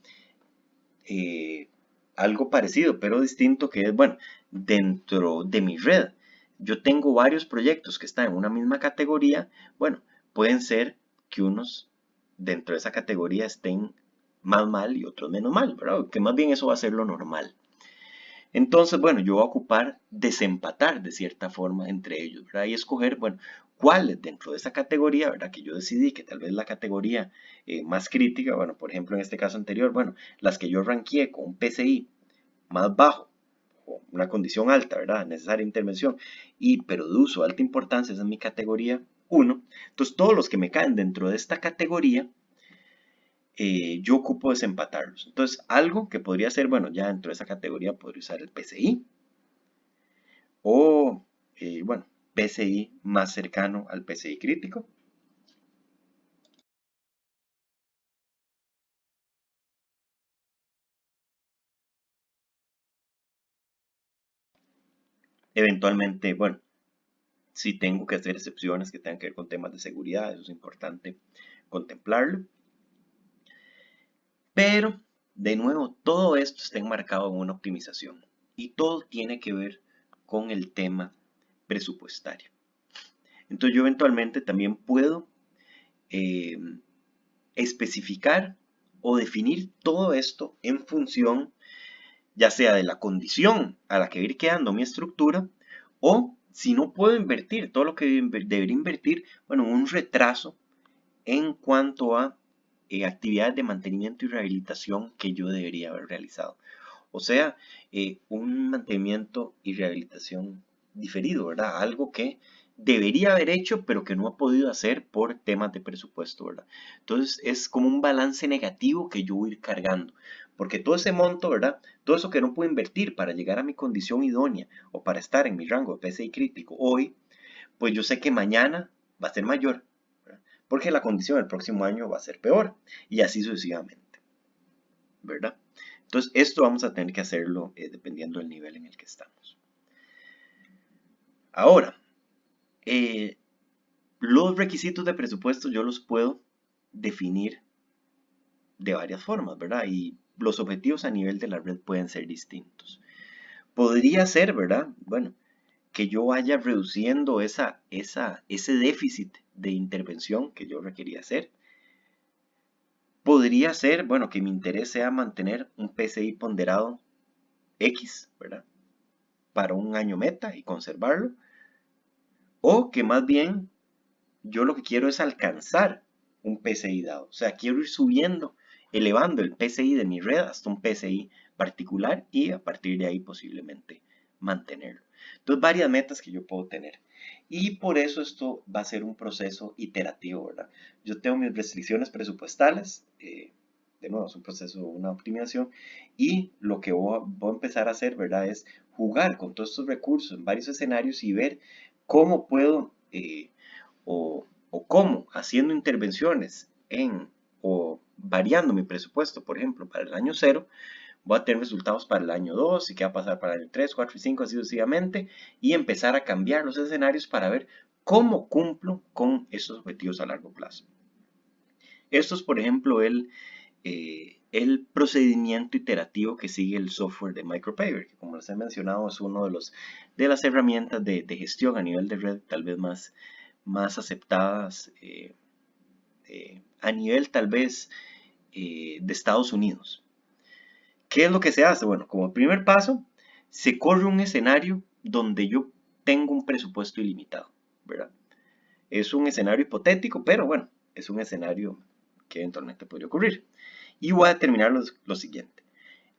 algo parecido, pero distinto, que es, bueno, dentro de mi red, yo tengo varios proyectos que están en una misma categoría, bueno, pueden ser que unos dentro de esa categoría estén más mal y otros menos mal, ¿verdad? Que más bien eso va a ser lo normal. Entonces, bueno, yo voy a ocupar desempatar de cierta forma entre ellos, ¿verdad? Y escoger, bueno, cuáles dentro de esa categoría, ¿verdad? Que yo decidí que tal vez la categoría más crítica, bueno, por ejemplo, en este caso anterior, bueno, las que yo ranqueé con un PCI más bajo, o una condición alta, ¿verdad? Necesaria intervención, pero de uso de alta importancia, esa es mi categoría 1. Entonces, todos los que me caen dentro de esta categoría, yo ocupo desempatarlos. Entonces, algo que podría ser, bueno, ya dentro de esa categoría podría usar el PCI o, bueno, PCI más cercano al PCI crítico. Eventualmente, bueno, si tengo que hacer excepciones que tengan que ver con temas de seguridad, eso es importante contemplarlo. Pero, de nuevo, todo esto está enmarcado en una optimización y todo tiene que ver con el tema presupuestario. Entonces yo eventualmente también puedo eh, especificar o definir todo esto en función ya sea de la condición a la que va a ir quedando mi estructura o si no puedo invertir todo lo que debería invertir, bueno, un retraso en cuanto a actividades de mantenimiento y rehabilitación que yo debería haber realizado. O sea, un mantenimiento y rehabilitación diferido, ¿verdad? Algo que debería haber hecho, pero que no ha podido hacer por temas de presupuesto, ¿verdad? Entonces es como un balance negativo que yo voy a ir cargando, porque todo ese monto, ¿verdad? Todo eso que no puedo invertir para llegar a mi condición idónea o para estar en mi rango de PCI crítico hoy, pues yo sé que mañana va a ser mayor, ¿verdad? Porque la condición del próximo año va a ser peor y así sucesivamente, ¿verdad? Entonces, esto vamos a tener que hacerlo dependiendo del nivel en el que estamos. Ahora, los requisitos de presupuesto yo los puedo definir de varias formas, ¿verdad? Y los objetivos a nivel de la red pueden ser distintos. Podría ser, ¿verdad? Bueno, que yo vaya reduciendo ese déficit de intervención que yo requería hacer. Podría ser, bueno, que mi interés sea mantener un PCI ponderado X, ¿verdad? Para un año meta y conservarlo. O que más bien yo lo que quiero es alcanzar un PCI dado. O sea, quiero ir subiendo, elevando el PCI de mi red hasta un PCI particular y a partir de ahí posiblemente mantenerlo. Entonces, varias metas que yo puedo tener. Y por eso esto va a ser un proceso iterativo, ¿verdad? Yo tengo mis restricciones presupuestales, de nuevo, es un proceso, una optimización, y lo que voy a empezar a hacer, ¿verdad? Es jugar con todos estos recursos en varios escenarios y ver cómo puedo o cómo haciendo intervenciones o variando mi presupuesto, por ejemplo, para el año 0, voy a tener resultados para el año 2 y qué va a pasar para el año 3, 4 y 5, así sucesivamente, y empezar a cambiar los escenarios para ver cómo cumplo con estos objetivos a largo plazo. Esto es, por ejemplo, el procedimiento iterativo que sigue el software de Micropager, que como les he mencionado es uno de las herramientas de gestión a nivel de red tal vez más aceptadas a nivel tal vez de Estados Unidos. ¿Qué es lo que se hace? Bueno, como primer paso, se corre un escenario donde yo tengo un presupuesto ilimitado, ¿verdad? Es un escenario hipotético, pero bueno, es un escenario que eventualmente podría ocurrir. Y voy a determinar lo siguiente.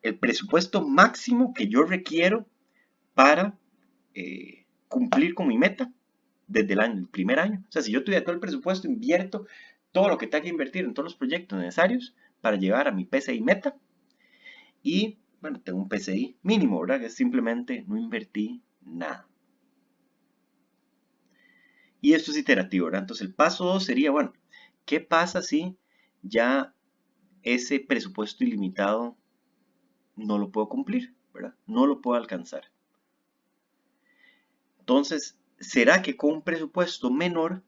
El presupuesto máximo que yo requiero para cumplir con mi meta desde el primer año. O sea, si yo tuviera todo el presupuesto, invierto todo lo que tenga que invertir en todos los proyectos necesarios para llegar a mi PCI meta. Y, bueno, tengo un PCI mínimo, ¿verdad? Que es simplemente no invertí nada. Y esto es iterativo, ¿verdad? Entonces el paso 2 sería, bueno, ¿qué pasa si ya ese presupuesto ilimitado no lo puedo cumplir, ¿verdad? No lo puedo alcanzar. Entonces, ¿será que con un presupuesto menor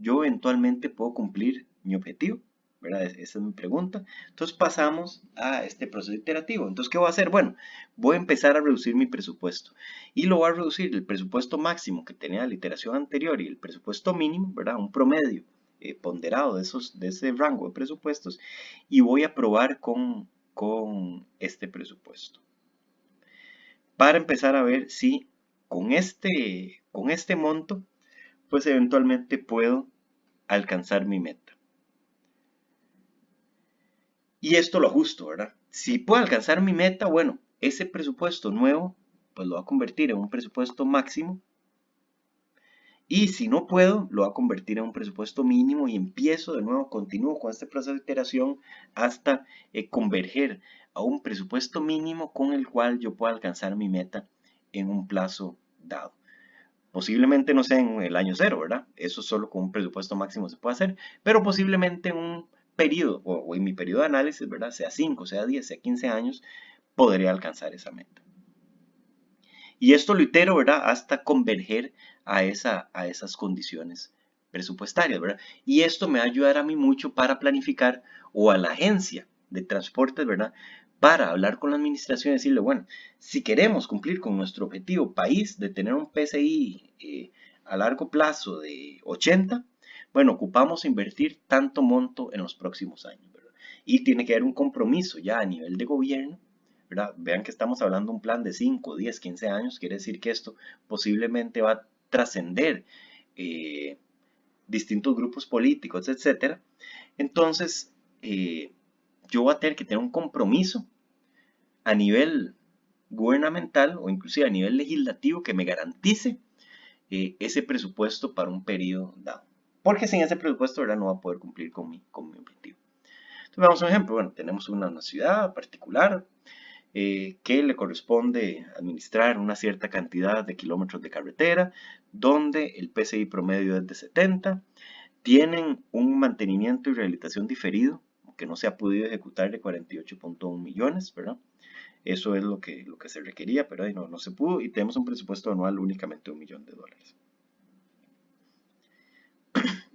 yo eventualmente puedo cumplir mi objetivo? ¿Verdad? Esa es mi pregunta. Entonces pasamos a este proceso iterativo. Entonces, ¿qué voy a hacer? Bueno, voy a empezar a reducir mi presupuesto. Y lo voy a reducir del presupuesto máximo que tenía la iteración anterior y el presupuesto mínimo, ¿verdad? Un promedio ponderado de ese rango de presupuestos. Y voy a probar con este presupuesto. Para empezar a ver si con este monto, pues eventualmente puedo alcanzar mi meta. Y esto lo ajusto, ¿verdad? Si puedo alcanzar mi meta, bueno, ese presupuesto nuevo, pues lo va a convertir en un presupuesto máximo. Y si no puedo, lo va a convertir en un presupuesto mínimo y empiezo de nuevo, continúo con este proceso de iteración hasta converger a un presupuesto mínimo con el cual yo pueda alcanzar mi meta en un plazo dado. Posiblemente no sea en el año 0, ¿verdad? Eso solo con un presupuesto máximo se puede hacer, pero posiblemente en un periodo, o en mi periodo de análisis, ¿verdad? Sea 5, sea 10, sea 15 años, podría alcanzar esa meta. Y esto lo itero, ¿verdad? Hasta converger a esas condiciones presupuestarias, ¿verdad? Y esto me va a ayudar a mí mucho para planificar o a la agencia de transportes, ¿verdad? Para hablar con la administración y decirle, bueno, si queremos cumplir con nuestro objetivo país de tener un PCI a largo plazo de 80, bueno, ocupamos invertir tanto monto en los próximos años, ¿verdad? Y tiene que haber un compromiso ya a nivel de gobierno, ¿verdad? Vean que estamos hablando de un plan de 5, 10, 15 años, quiere decir que esto posiblemente va a trascender distintos grupos políticos, etcétera. Entonces, yo voy a tener que tener un compromiso a nivel gubernamental o inclusive a nivel legislativo que me garantice ese presupuesto para un periodo dado. Porque sin ese presupuesto, ¿verdad? No va a poder cumplir con mi objetivo. Entonces, veamos un ejemplo. Bueno, tenemos una ciudad particular que le corresponde administrar una cierta cantidad de kilómetros de carretera, donde el PCI promedio es de 70, tienen un mantenimiento y rehabilitación diferido, que no se ha podido ejecutar de 48.1 millones, ¿verdad? Eso es lo que se requería, pero ahí no se pudo y tenemos un presupuesto anual únicamente de $1 millón.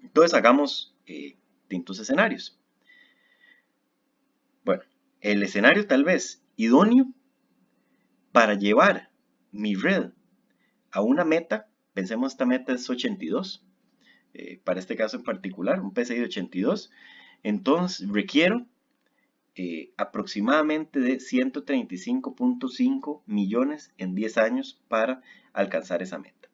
Entonces hagamos distintos escenarios. Bueno, el escenario tal vez idóneo para llevar mi red a una meta, pensemos esta meta es 82, para este caso en particular, un PCI de 82, entonces requiero aproximadamente de 135.5 millones en 10 años para alcanzar esa meta.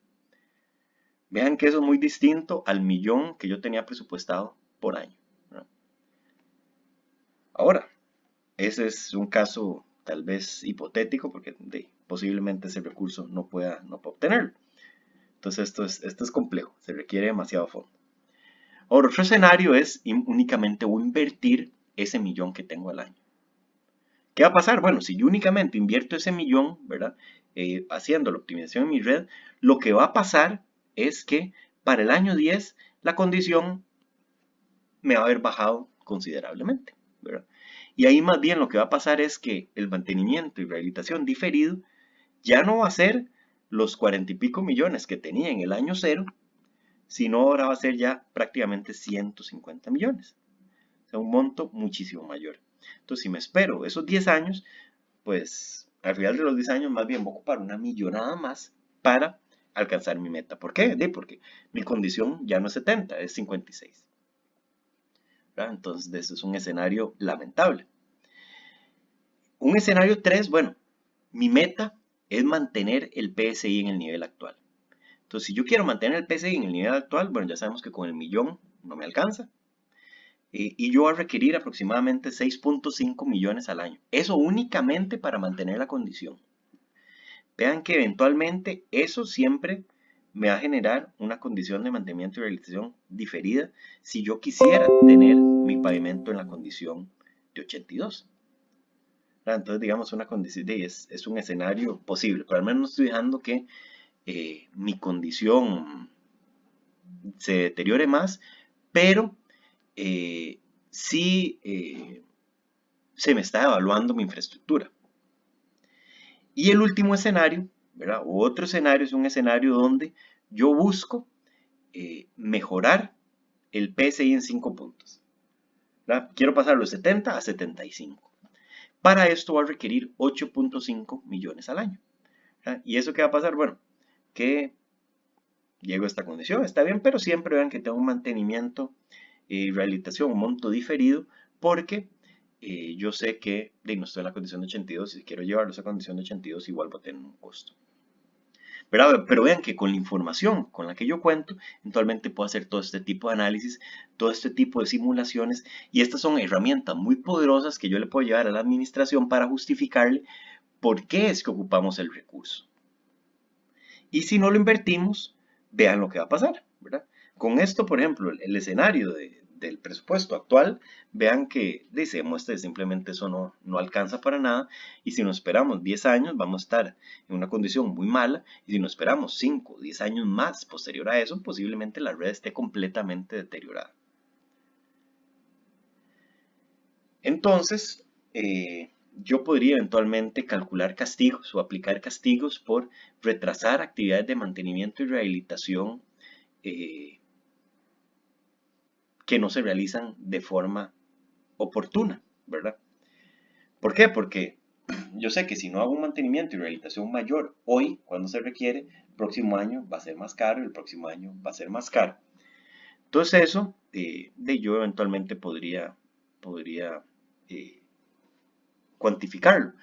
Vean que eso es muy distinto al millón que yo tenía presupuestado por año, ¿no? Ahora, ese es un caso tal vez hipotético porque posiblemente ese recurso no pueda obtenerlo. Entonces esto es complejo, se requiere demasiado fondo. Ahora, otro escenario es únicamente invertir ese millón que tengo al año. ¿Qué va a pasar? Bueno, si yo únicamente invierto ese millón, ¿verdad? Haciendo la optimización en mi red, lo que va a pasar es que para el año 10 la condición me va a haber bajado considerablemente, ¿verdad? Y ahí más bien lo que va a pasar es que el mantenimiento y rehabilitación diferido ya no va a ser los 40 y pico millones que tenía en el año 0, sino ahora va a ser ya prácticamente 150 millones. O sea, un monto muchísimo mayor. Entonces, si me espero esos 10 años, pues al final de los 10 años más bien voy a ocupar una millonada más para alcanzar mi meta. ¿Por qué? Porque mi condición ya no es 70, es 56. ¿Verdad? Entonces, eso es un escenario lamentable. Un escenario 3, bueno, mi meta es mantener el PSI en el nivel actual. Entonces, si yo quiero mantener el PSI en el nivel actual, bueno, ya sabemos que con el millón no me alcanza. Y yo voy a requerir aproximadamente 6.5 millones al año. Eso únicamente para mantener la condición. Vean que eventualmente eso siempre me va a generar una condición de mantenimiento y rehabilitación diferida si yo quisiera tener mi pavimento en la condición de 82. Entonces, digamos, una condición es un escenario posible, pero al menos no estoy dejando que mi condición se deteriore más, pero sí se me está evaluando mi infraestructura. Y el último escenario, ¿verdad? O otro escenario es un escenario donde yo busco mejorar el PSI en 5 puntos. ¿Verdad? Quiero pasar los 70 a 75. Para esto va a requerir 8.5 millones al año. ¿Verdad? ¿Y eso qué va a pasar? Bueno, que llego a esta condición, está bien, pero siempre vean que tengo un mantenimiento y rehabilitación, un monto diferido, porque yo sé que no estoy en la condición de 82, si quiero llevarlo a esa condición de 82, igual va a tener un costo. Pero vean que con la información con la que yo cuento, eventualmente puedo hacer todo este tipo de análisis, todo este tipo de simulaciones, y estas son herramientas muy poderosas que yo le puedo llevar a la administración para justificarle por qué es que ocupamos el recurso. Y si no lo invertimos, vean lo que va a pasar, ¿verdad? Con esto, por ejemplo, el escenario del presupuesto actual, vean que se demuestra que simplemente eso no alcanza para nada, y si nos esperamos 10 años vamos a estar en una condición muy mala, y si nos esperamos 5 o 10 años más posterior a eso, posiblemente la red esté completamente deteriorada. Entonces, yo podría eventualmente calcular castigos o aplicar castigos por retrasar actividades de mantenimiento y rehabilitación que no se realizan de forma oportuna, ¿verdad? ¿Por qué? Porque yo sé que si no hago un mantenimiento y rehabilitación mayor hoy, cuando se requiere, el próximo año va a ser más caro y el próximo año va a ser más caro. Entonces eso, yo eventualmente podría cuantificarlo.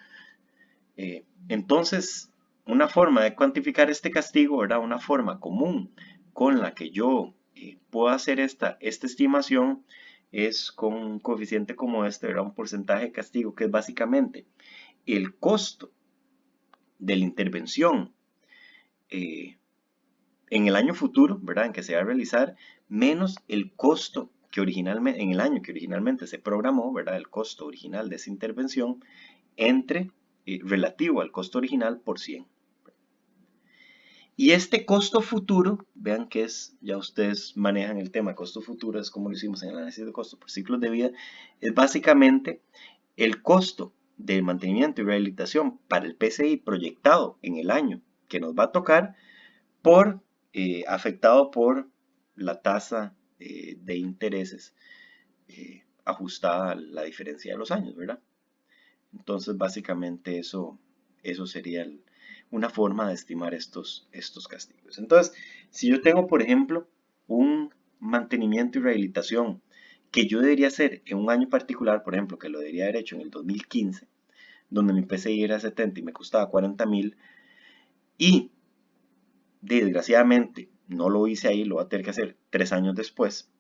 Entonces, una forma de cuantificar este castigo, ¿verdad? Una forma común con la que yo puedo hacer esta estimación es con un coeficiente como este, ¿verdad? Un porcentaje de castigo que es básicamente el costo de la intervención en el año futuro, ¿verdad? En que se va a realizar, menos el costo que originalmente, en el año que originalmente se programó, ¿verdad? El costo original de esa intervención entre relativo al costo original por 100. Y este costo futuro, vean que es, ya ustedes manejan el tema costo futuro, es como lo hicimos en el análisis de costo por ciclos de vida, es básicamente el costo de mantenimiento y rehabilitación para el PCI proyectado en el año que nos va a tocar por afectado por la tasa de intereses ajustada a la diferencia de los años, ¿verdad? Entonces básicamente eso sería una forma de estimar estos castigos. Entonces, si yo tengo, por ejemplo, un mantenimiento y rehabilitación que yo debería hacer en un año particular, por ejemplo, que lo debería haber hecho en el 2015, donde mi PCI era 70 y me costaba 40.000, y desgraciadamente no lo hice ahí, lo voy a tener que hacer 3 años después.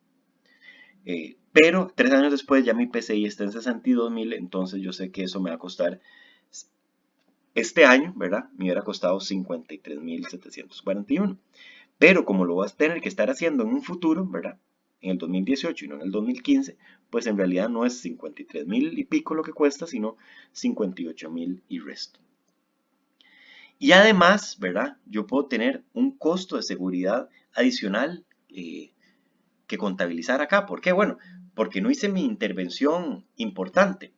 Pero 3 años después ya mi PCI está en 62.000, entonces yo sé que eso me va a costar, este año, ¿verdad? Me hubiera costado 53.741. Pero como lo vas a tener que estar haciendo en un futuro, ¿verdad? En el 2018 y no en el 2015, pues en realidad no es 53.000 y pico lo que cuesta, sino 58.000 y resto. Y además, ¿verdad? Yo puedo tener un costo de seguridad adicional que contabilizar acá. ¿Por qué? Bueno, porque no hice mi intervención importante.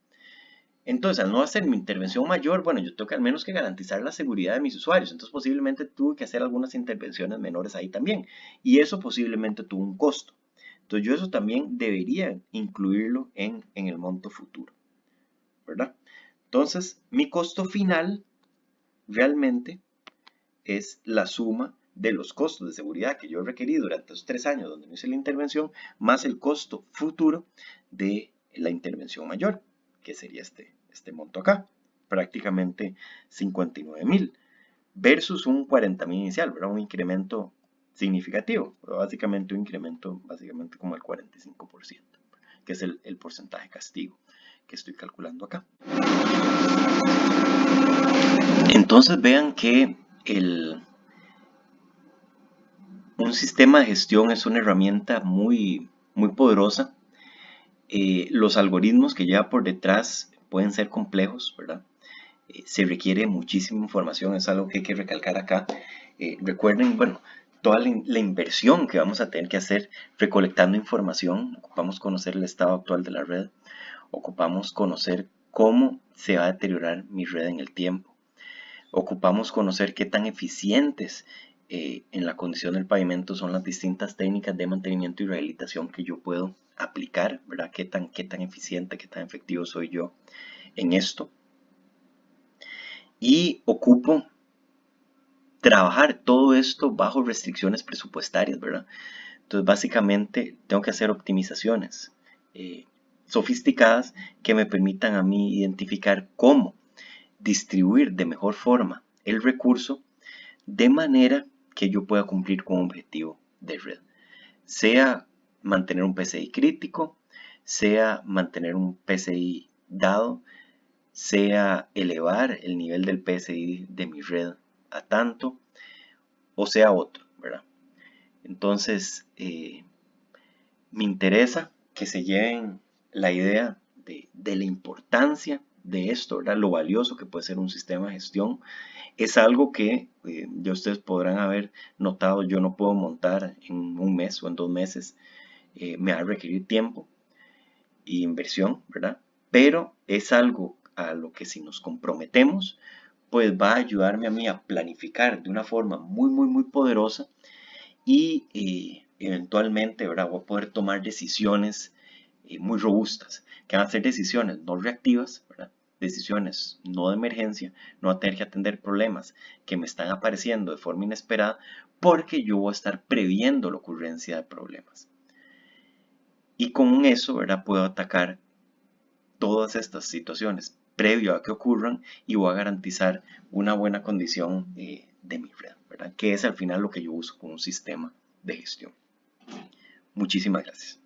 Entonces, al no hacer mi intervención mayor, bueno, yo tengo que al menos que garantizar la seguridad de mis usuarios. Entonces, posiblemente tuve que hacer algunas intervenciones menores ahí también. Y eso posiblemente tuvo un costo. Entonces, yo eso también debería incluirlo en el monto futuro, ¿verdad? Entonces, mi costo final realmente es la suma de los costos de seguridad que yo requerí durante los 3 años donde no hice la intervención, más el costo futuro de la intervención mayor, que sería este monto acá, prácticamente 59.000, versus un 40.000 inicial, ¿verdad? Un incremento significativo, básicamente un incremento como el 45%, que es el porcentaje castigo que estoy calculando acá. Entonces vean que un sistema de gestión es una herramienta muy, muy poderosa. Los algoritmos que lleva por detrás pueden ser complejos, ¿verdad? Se requiere muchísima información, es algo que hay que recalcar acá. Recuerden, bueno, toda la inversión que vamos a tener que hacer recolectando información. Ocupamos conocer el estado actual de la red, ocupamos conocer cómo se va a deteriorar mi red en el tiempo, ocupamos conocer qué tan eficientes en la condición del pavimento son las distintas técnicas de mantenimiento y rehabilitación que yo puedo aplicar, ¿verdad? Qué tan eficiente, qué tan efectivo soy yo en esto. Y ocupo trabajar todo esto bajo restricciones presupuestarias, ¿verdad? Entonces, básicamente, tengo que hacer optimizaciones sofisticadas que me permitan a mí identificar cómo distribuir de mejor forma el recurso de manera que yo pueda cumplir con un objetivo de red. Sea mantener un PCI crítico, sea mantener un PCI dado, sea elevar el nivel del PCI de mi red a tanto, o sea otro, ¿verdad? Entonces, me interesa que se lleven la idea de la importancia de esto, ¿verdad? Lo valioso que puede ser un sistema de gestión. Es algo que ya ustedes podrán haber notado, yo no puedo montar en un mes o en 2 meses, me va a requerir tiempo e inversión, ¿verdad? Pero es algo a lo que si nos comprometemos, pues va a ayudarme a mí a planificar de una forma muy, muy, muy poderosa y eventualmente, ¿verdad? Voy a poder tomar decisiones muy robustas, que van a ser decisiones no reactivas, ¿verdad? Decisiones no de emergencia, no a tener que atender problemas que me están apareciendo de forma inesperada, porque yo voy a estar previendo la ocurrencia de problemas. Y con eso, ¿verdad? Puedo atacar todas estas situaciones previo a que ocurran y voy a garantizar una buena condición de mi red, ¿verdad? Que es al final lo que yo uso con un sistema de gestión. Muchísimas gracias.